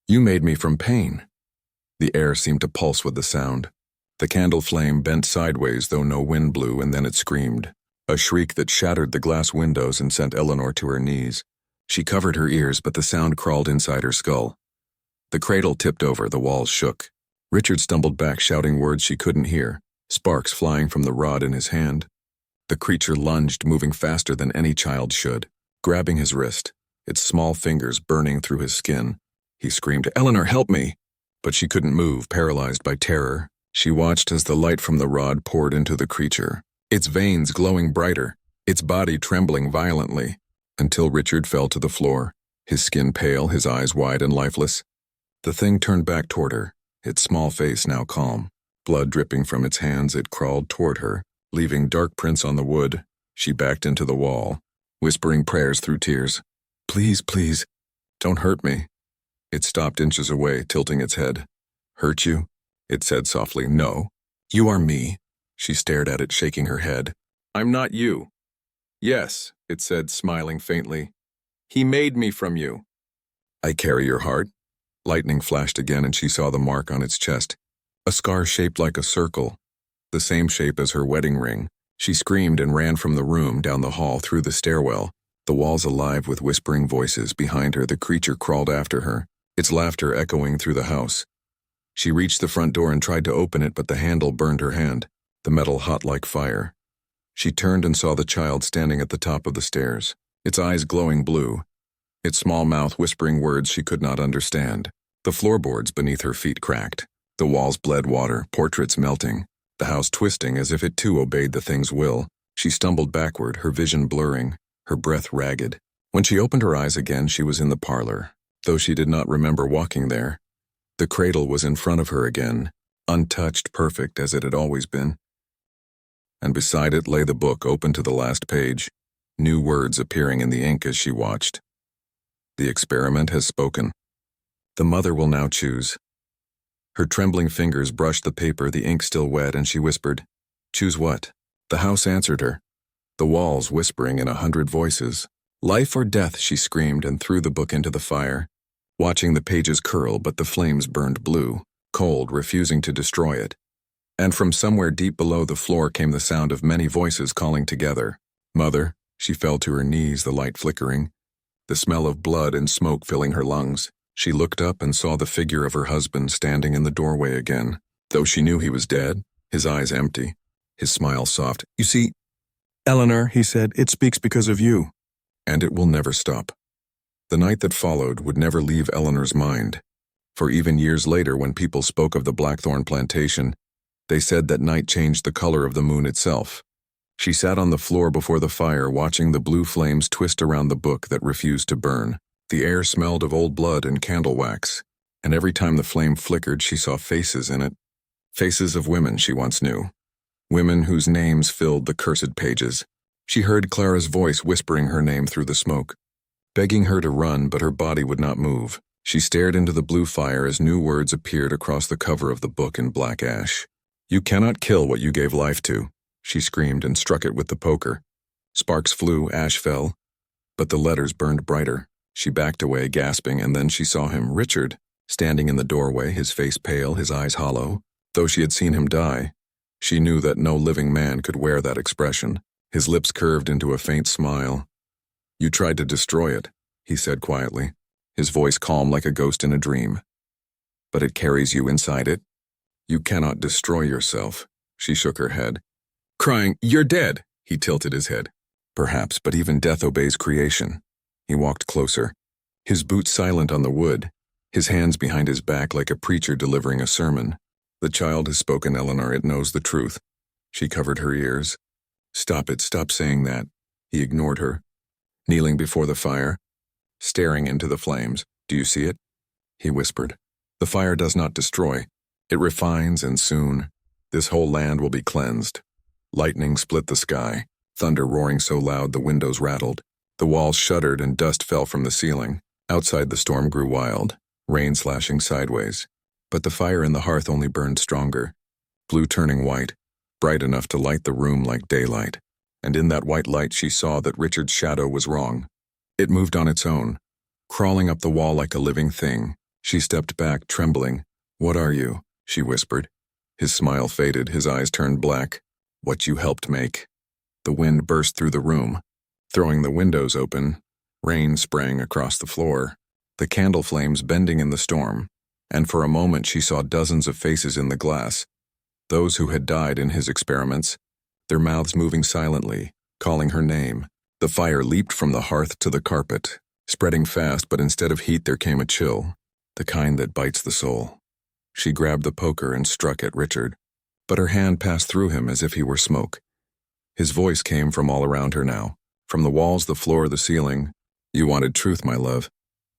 You made me from pain. The air seemed to pulse with the sound. The candle flame bent sideways, though no wind blew, and then it screamed. A shriek that shattered the glass windows and sent Eleanor to her knees. She covered her ears, but the sound crawled inside her skull. The cradle tipped over, the walls shook. Richard stumbled back, shouting words she couldn't hear, sparks flying from the rod in his hand. The creature lunged, moving faster than any child should, grabbing his wrist, its small fingers burning through his skin. He screamed, Eleanor, help me! But she couldn't move, paralyzed by terror. She watched as the light from the rod poured into the creature, its veins glowing brighter, its body trembling violently, until Richard fell to the floor, his skin pale, his eyes wide and lifeless. The thing turned back toward her, its small face now calm. Blood dripping from its hands, it crawled toward her, leaving dark prints on the wood. She backed into the wall, whispering prayers through tears. Please, please, don't hurt me. It stopped inches away, tilting its head. Hurt you? It said softly. No. You are me. She stared at it, shaking her head. I'm not you. Yes, it said, smiling faintly. He made me from you. I carry your heart. Lightning flashed again, and she saw the mark on its chest. A scar shaped like a circle, the same shape as her wedding ring. She screamed and ran from the room, down the hall, through the stairwell, the walls alive with whispering voices. Behind her, the creature crawled after her, its laughter echoing through the house. She reached the front door and tried to open it, but the handle burned her hand, the metal hot like fire. She turned and saw the child standing at the top of the stairs, its eyes glowing blue, its small mouth whispering words she could not understand. The floorboards beneath her feet cracked. The walls bled water, portraits melting. The house twisting as if it too obeyed the thing's will. She stumbled backward, her vision blurring, her breath ragged. When she opened her eyes again, she was in the parlor, though she did not remember walking there. The cradle was in front of her again, untouched, perfect as it had always been. And beside it lay the book open to the last page, new words appearing in the ink as she watched. The experiment has spoken. The mother will now choose. Her trembling fingers brushed the paper, the ink still wet, and she whispered, "Choose what?" The house answered her, the walls whispering in 100 voices. "Life or death," she screamed and threw the book into the fire, watching the pages curl, but the flames burned blue, cold, refusing to destroy it. And from somewhere deep below the floor came the sound of many voices calling together. "Mother." She fell to her knees, the light flickering, the smell of blood and smoke filling her lungs. She looked up and saw the figure of her husband standing in the doorway again. Though she knew he was dead, his eyes empty, his smile soft. "You see, Eleanor," he said, "it speaks because of you." And it will never stop. The night that followed would never leave Eleanor's mind, for even years later when people spoke of the Blackthorn Plantation, they said that night changed the color of the moon itself. She sat on the floor before the fire, watching the blue flames twist around the book that refused to burn. The air smelled of old blood and candle wax, and every time the flame flickered she saw faces in it. Faces of women she once knew. Women whose names filled the cursed pages. She heard Clara's voice whispering her name through the smoke, begging her to run, but her body would not move. She stared into the blue fire as new words appeared across the cover of the book in black ash. "You cannot kill what you gave life to," she screamed and struck it with the poker. Sparks flew, ash fell, but the letters burned brighter. She backed away, gasping, and then she saw him, Richard, standing in the doorway, his face pale, his eyes hollow. Though she had seen him die, she knew that no living man could wear that expression. His lips curved into a faint smile. "You tried to destroy it," he said quietly, his voice calm like a ghost in a dream. "But it carries you inside it. You cannot destroy yourself." She shook her head, crying, "You're dead!" He tilted his head. "Perhaps, but even death obeys creation." He walked closer, his boots silent on the wood, his hands behind his back like a preacher delivering a sermon. "The child has spoken, Eleanor. It knows the truth." She covered her ears. "Stop it, stop saying that." He ignored her, kneeling before the fire, staring into the flames. "Do you see it?" he whispered. "The fire does not destroy. It refines, and soon this whole land will be cleansed." Lightning split the sky, thunder roaring so loud the windows rattled. The walls shuddered and dust fell from the ceiling. Outside the storm grew wild, rain slashing sideways. But the fire in the hearth only burned stronger, blue turning white, bright enough to light the room like daylight. And in that white light she saw that Richard's shadow was wrong. It moved on its own, crawling up the wall like a living thing. She stepped back, trembling. "What are you?" she whispered. His smile faded, his eyes turned black. "What you helped make." The wind burst through the room, throwing the windows open. Rain sprang across the floor, the candle flames bending in the storm, and for a moment she saw dozens of faces in the glass, those who had died in his experiments, their mouths moving silently, calling her name. The fire leaped from the hearth to the carpet, spreading fast, but instead of heat there came a chill, the kind that bites the soul. She grabbed the poker and struck at Richard, but her hand passed through him as if he were smoke. His voice came from all around her now, from the walls, the floor, the ceiling. "You wanted truth, my love.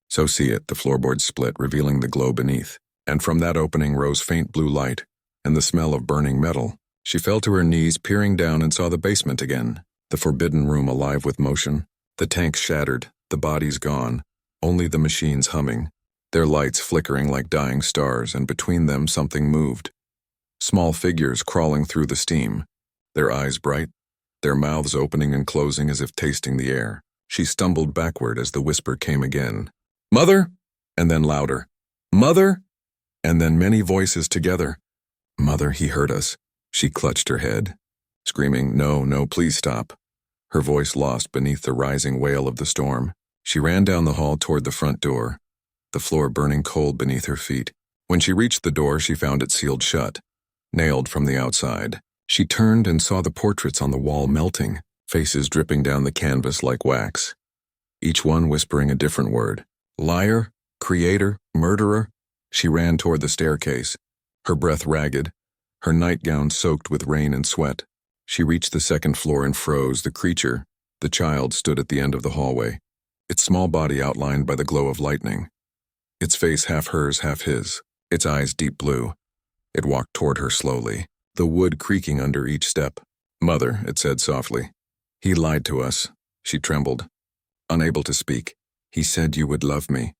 So see it." The floorboards split, revealing the glow beneath, and from that opening rose faint blue light and the smell of burning metal. She fell to her knees, peering down, and saw the basement again, the forbidden room alive with motion. The tanks shattered, the bodies gone, only the machines humming, their lights flickering like dying stars, and between them something moved. Small figures crawling through the steam, their eyes bright, their mouths opening and closing as if tasting the air. She stumbled backward as the whisper came again. "Mother!" And then louder. "Mother!" And then many voices together. "Mother, he heard us." She clutched her head, screaming, "No, no, please stop." Her voice lost beneath the rising wail of the storm. She ran down the hall toward the front door, the floor burning cold beneath her feet. When she reached the door, she found it sealed shut, nailed from the outside. She turned and saw the portraits on the wall melting, faces dripping down the canvas like wax. each one whispering a different word. Liar, creator, murderer. She ran toward the staircase, her breath ragged, her nightgown soaked with rain and sweat. She reached the second floor and froze. The creature, the child, stood at the end of the hallway, its small body outlined by the glow of lightning. Its face half hers, half his, its eyes deep blue. It walked toward her slowly, the wood creaking under each step. Mother, it said softly. He lied to us. She trembled, unable to speak. He said you would love me.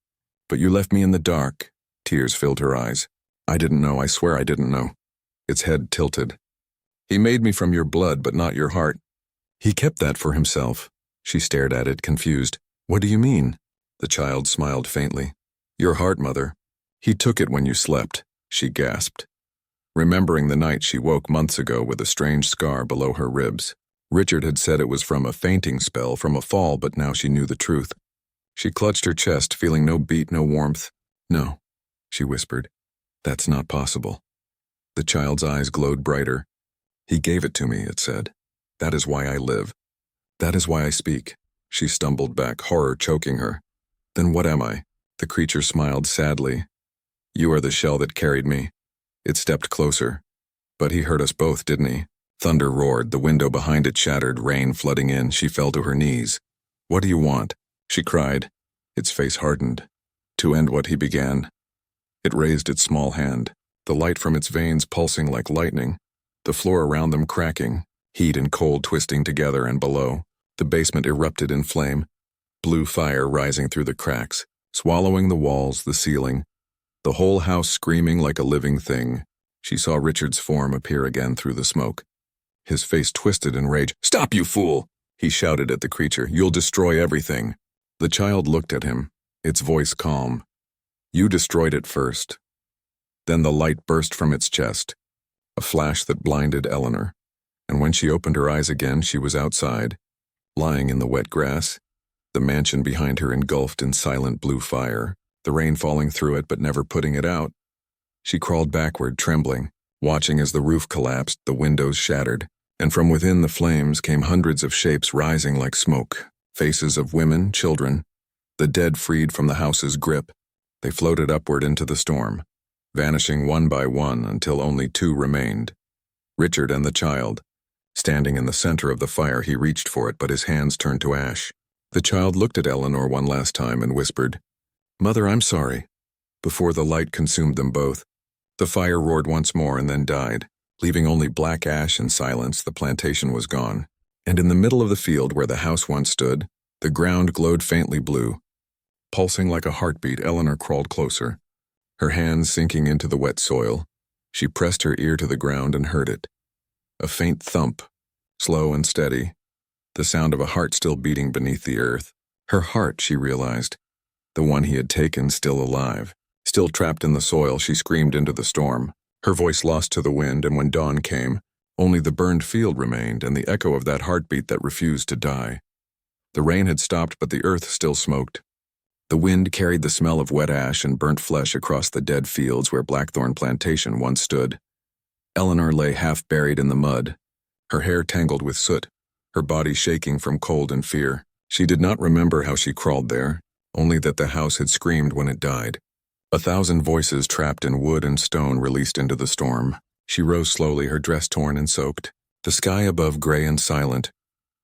But you left me in the dark. Tears filled her eyes. I didn't know, I swear I didn't know. Its head tilted. He made me from your blood, but not your heart. He kept that for himself. She stared at it, confused. What do you mean? The child smiled faintly. Your heart, Mother. He took it when you slept, she gasped, remembering the night she woke months ago with a strange scar below her ribs. Richard had said it was from a fainting spell, from a fall, but now she knew the truth. She clutched her chest, feeling no beat, no warmth. No, she whispered. That's not possible. The child's eyes glowed brighter. He gave it to me, it said. That is why I live. That is why I speak. She stumbled back, horror choking her. Then what am I? The creature smiled sadly. You are the shell that carried me. It stepped closer. But he hurt us both, didn't he? Thunder roared, the window behind it shattered, rain flooding in. She fell to her knees. What do you want? She cried. Its face hardened. To end what he began. It raised its small hand, the light from its veins pulsing like lightning, the floor around them cracking, heat and cold twisting together, and below, the basement erupted in flame, blue fire rising through the cracks, swallowing the walls, the ceiling, the whole house screaming like a living thing. She saw Richard's form appear again through the smoke. His face twisted in rage. Stop, you fool! He shouted at the creature. You'll destroy everything. The child looked at him, its voice calm. You destroyed it first. Then the light burst from its chest, a flash that blinded Eleanor, and when she opened her eyes again, she was outside, lying in the wet grass, the mansion behind her engulfed in silent blue fire, the rain falling through it but never putting it out. She crawled backward, trembling, watching as the roof collapsed, the windows shattered, and from within the flames came hundreds of shapes rising like smoke, faces of women, children, the dead freed from the house's grip. They floated upward into the storm, vanishing one by one until only two remained. Richard and the child. Standing in the center of the fire, he reached for it, but his hands turned to ash. The child looked at Eleanor one last time and whispered, Mother, I'm sorry. Before the light consumed them both, the fire roared once more and then died, leaving only black ash and silence. The plantation was gone, and in the middle of the field where the house once stood, the ground glowed faintly blue. Pulsing like a heartbeat, Eleanor crawled closer, her hands sinking into the wet soil. She pressed her ear to the ground and heard it. A faint thump, slow and steady, the sound of a heart still beating beneath the earth. Her heart, she realized, the one he had taken, still alive. Still trapped in the soil, she screamed into the storm, her voice lost to the wind, and when dawn came, only the burned field remained and the echo of that heartbeat that refused to die. The rain had stopped, but the earth still smoked. The wind carried the smell of wet ash and burnt flesh across the dead fields where Blackthorn Plantation once stood. Eleanor lay half buried in the mud, her hair tangled with soot, her body shaking from cold and fear. She did not remember how she crawled there, only that the house had screamed when it died. 1,000 voices trapped in wood and stone released into the storm. She rose slowly, her dress torn and soaked, the sky above gray and silent,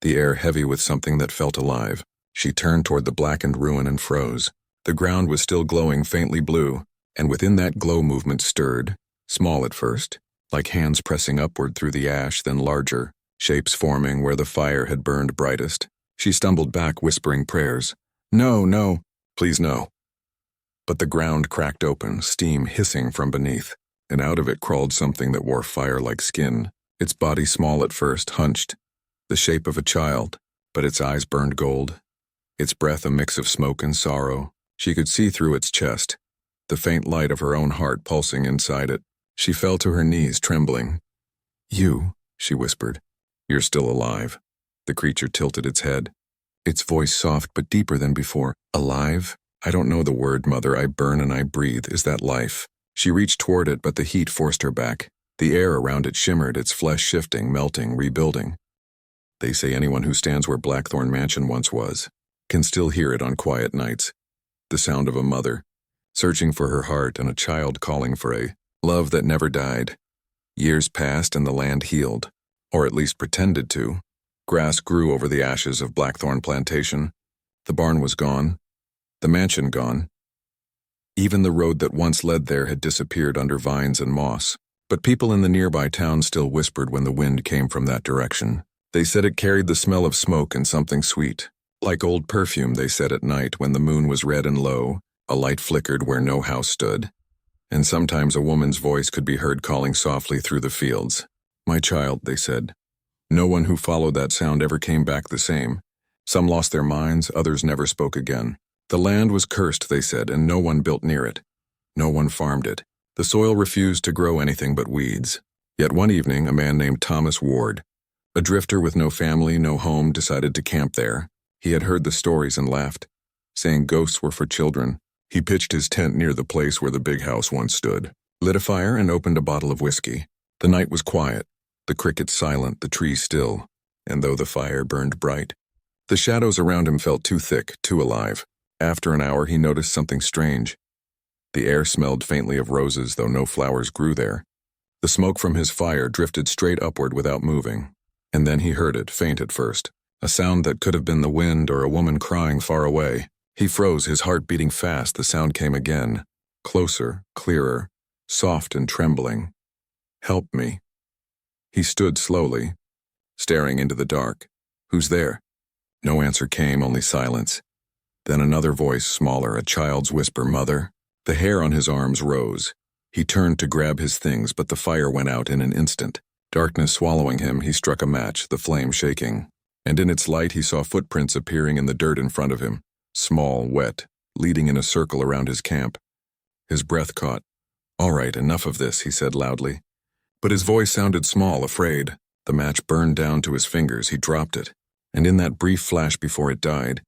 the air heavy with something that felt alive. She turned toward the blackened ruin and froze. The ground was still glowing faintly blue, and within that glow movement stirred, small at first, like hands pressing upward through the ash, then larger, shapes forming where the fire had burned brightest. She stumbled back, whispering prayers. No, no, please no. But the ground cracked open, steam hissing from beneath, and out of it crawled something that wore fire like skin, its body small at first, hunched, the shape of a child, but its eyes burned gold. Its breath a mix of smoke and sorrow. She could see through its chest, the faint light of her own heart pulsing inside it. She fell to her knees, trembling. You, she whispered. You're still alive. The creature tilted its head, its voice soft but deeper than before. Alive? I don't know the word, Mother. I burn and I breathe. Is that life? She reached toward it, but the heat forced her back. The air around it shimmered, its flesh shifting, melting, rebuilding. They say anyone who stands where Blackthorn Mansion once was can still hear it on quiet nights. The sound of a mother, searching for her heart, and a child calling for a love that never died. Years passed and the land healed, or at least pretended to. Grass grew over the ashes of Blackthorn Plantation. The barn was gone, the mansion gone. Even the road that once led there had disappeared under vines and moss. But people in the nearby town still whispered when the wind came from that direction. They said it carried the smell of smoke and something sweet. Like old perfume, they said at night when the moon was red and low, a light flickered where no house stood. And sometimes a woman's voice could be heard calling softly through the fields. My child, they said. No one who followed that sound ever came back the same. Some lost their minds, others never spoke again. The land was cursed, they said, and no one built near it. No one farmed it. The soil refused to grow anything but weeds. Yet one evening, a man named Thomas Ward, a drifter with no family, no home, decided to camp there. He had heard the stories and laughed, saying ghosts were for children. He pitched his tent near the place where the big house once stood, lit a fire, and opened a bottle of whiskey. The night was quiet, the crickets silent, the trees still, and though the fire burned bright, the shadows around him felt too thick, too alive. After an hour, he noticed something strange. The air smelled faintly of roses, though no flowers grew there. The smoke from his fire drifted straight upward without moving. And then he heard it, faint at first, a sound that could have been the wind or a woman crying far away. He froze, his heart beating fast. The sound came again, closer, clearer, soft and trembling. Help me. He stood slowly, staring into the dark. Who's there? No answer came, only silence. Then another voice, smaller, a child's whisper, Mother. The hair on his arms rose. He turned to grab his things, but the fire went out in an instant. Darkness swallowing him, he struck a match, the flame shaking. And in its light he saw footprints appearing in the dirt in front of him, small, wet, leading in a circle around his camp. His breath caught. All right, enough of this, he said loudly. But his voice sounded small, afraid. The match burned down to his fingers. He dropped it. And in that brief flash before it died,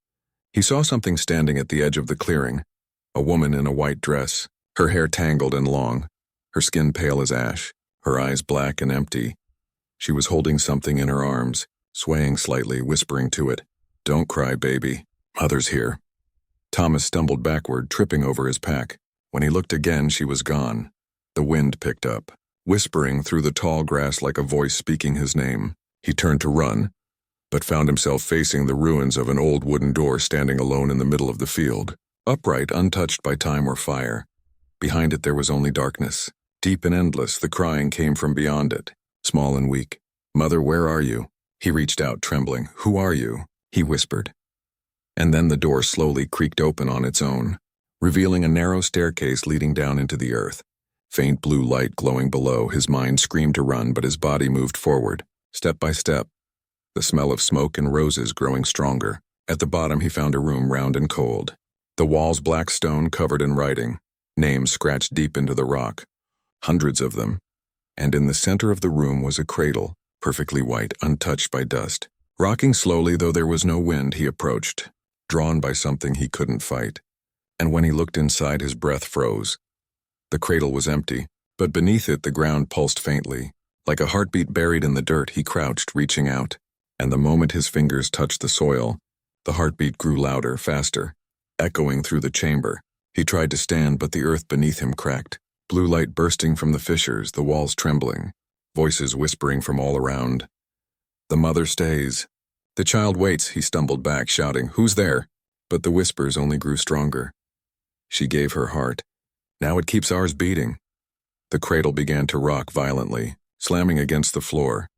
he saw something standing at the edge of the clearing, a woman in a white dress, her hair tangled and long, her skin pale as ash, her eyes black and empty. She was holding something in her arms, swaying slightly, whispering to it, Don't cry, baby. Mother's here. Thomas stumbled backward, tripping over his pack. When he looked again, she was gone. The wind picked up, whispering through the tall grass like a voice speaking his name. He turned to run, but found himself facing the ruins of an old wooden door standing alone in the middle of the field, upright, untouched by time or fire. Behind it there was only darkness. Deep and endless, the crying came from beyond it, small and weak. Mother, where are you? He reached out, trembling. Who are you? He whispered. And then the door slowly creaked open on its own, revealing a narrow staircase leading down into the earth. Faint blue light glowing below. His mind screamed to run, but his body moved forward, step by step, the smell of smoke and roses growing stronger. At the bottom he found a room round and cold. The walls black stone covered in writing, names scratched deep into the rock, hundreds of them. And in the center of the room was a cradle, perfectly white, untouched by dust. Rocking slowly, though there was no wind, he approached, drawn by something he couldn't fight. And when he looked inside, his breath froze. The cradle was empty, but beneath it the ground pulsed faintly. Like a heartbeat buried in the dirt, he crouched, reaching out. And the moment his fingers touched the soil, the heartbeat grew louder, faster, echoing through the chamber. He tried to stand, but the earth beneath him cracked. Blue light bursting from the fissures, the walls trembling, voices whispering from all around. The mother stays. The child waits, he stumbled back, shouting, Who's there? But the whispers only grew stronger. She gave her heart. Now it keeps ours beating. The cradle began to rock violently, slamming against the floor,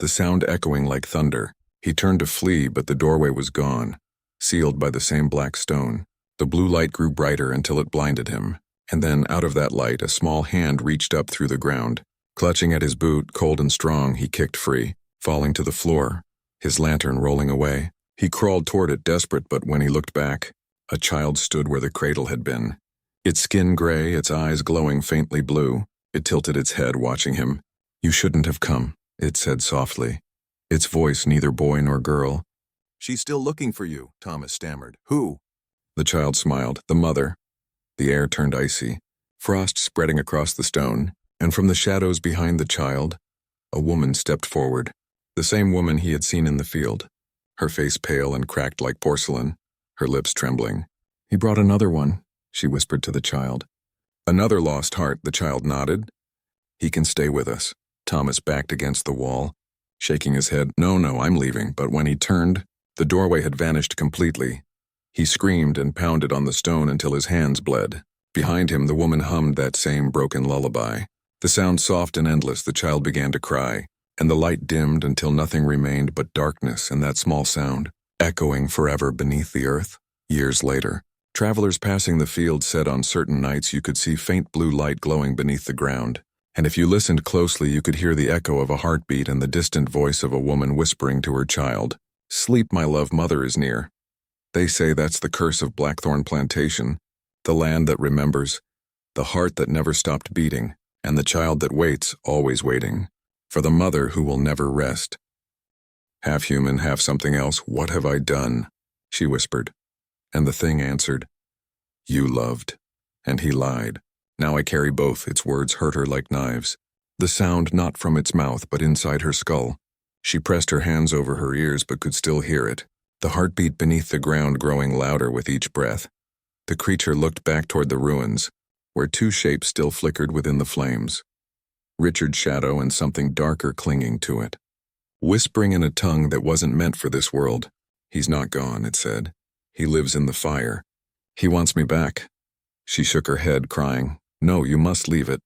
the sound echoing like thunder. He turned to flee, but the doorway was gone, sealed by the same black stone. The blue light grew brighter until it blinded him, and then out of that light a small hand reached up through the ground. Clutching at his boot, cold and strong, he kicked free, falling to the floor, his lantern rolling away. He crawled toward it, desperate, but when he looked back, a child stood where the cradle had been. Its skin gray, its eyes glowing faintly blue. It tilted its head, watching him. You shouldn't have come, it said softly. Its voice neither boy nor girl. She's still looking for you, Thomas stammered. Who? The child smiled. The mother. The air turned icy, frost spreading across the stone, and from the shadows behind the child, a woman stepped forward. The same woman he had seen in the field, her face pale and cracked like porcelain, her lips trembling. "He brought another one," she whispered to the child. "Another lost heart," the child nodded. "He can stay with us." Thomas backed against the wall, shaking his head. No, I'm leaving." But when he turned, the doorway had vanished completely. He screamed and pounded on the stone until his hands bled. Behind him, the woman hummed that same broken lullaby. The sound soft and endless, the child began to cry, and the light dimmed until nothing remained but darkness and that small sound, echoing forever beneath the earth. Years later, travelers passing the field said on certain nights you could see faint blue light glowing beneath the ground, and if you listened closely you could hear the echo of a heartbeat and the distant voice of a woman whispering to her child, "Sleep, my love, mother is near." They say that's the curse of Blackthorn Plantation, the land that remembers, the heart that never stopped beating, and the child that waits, always waiting, for the mother who will never rest. "Half human, half something else, what have I done?" she whispered. And the thing answered, "You loved." And he lied. Now I carry both. Its words hurt her like knives. The sound not from its mouth but inside her skull. She pressed her hands over her ears but could still hear it, the heartbeat beneath the ground growing louder with each breath. The creature looked back toward the ruins, where two shapes still flickered within the flames. Richard's shadow and something darker clinging to it. Whispering in a tongue that wasn't meant for this world. "He's not gone," it said. "He lives in the fire. He wants me back." She shook her head, crying, "No, you must leave it."